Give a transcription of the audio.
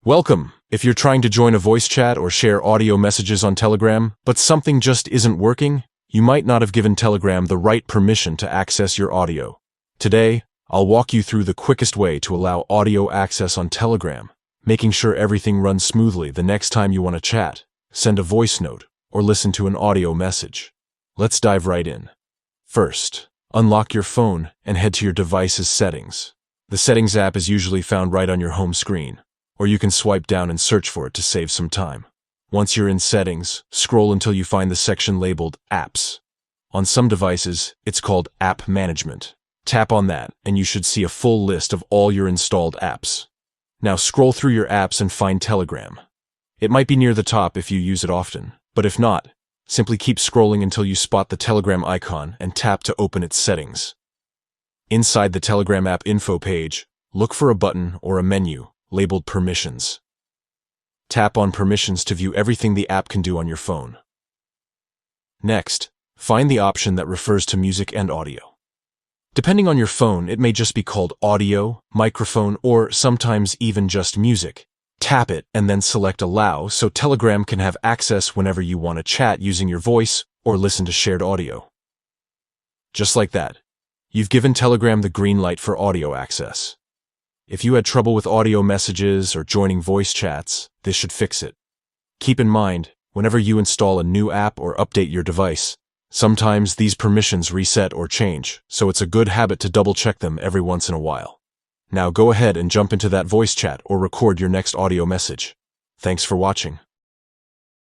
Welcome! If you're trying to join a voice chat or share audio messages on Telegram, but something just isn't working, you might not have given Telegram the right permission to access your audio. Today, I'll walk you through the quickest way to allow audio access on Telegram, making sure everything runs smoothly the next time you want to chat, send a voice note, or listen to an audio message. Let's dive right in. First, unlock your phone and head to your device's settings. The Settings app is usually found right on your home screen, or you can swipe down and search for it to save some time. Once you're in Settings, scroll until you find the section labeled Apps. On some devices, it's called App Management. Tap on that, and you should see a full list of all your installed apps. Now scroll through your apps and find Telegram. It might be near the top if you use it often, but if not, simply keep scrolling until you spot the Telegram icon and tap to open its settings. Inside the Telegram app info page, look for a button or a menu labeled Permissions. Tap on Permissions to view everything the app can do on your phone. Next, find the option that refers to music and audio. Depending on your phone, it may just be called Audio, Microphone, or sometimes even just Music. Tap it and then select Allow so Telegram can have access whenever you want to chat using your voice or listen to shared audio. Just like that, you've given Telegram the green light for audio access. If you had trouble with audio messages or joining voice chats, this should fix it. Keep in mind, whenever you install a new app or update your device, sometimes these permissions reset or change, so it's a good habit to double-check them every once in a while. Now go ahead and jump into that voice chat or record your next audio message. Thanks for watching.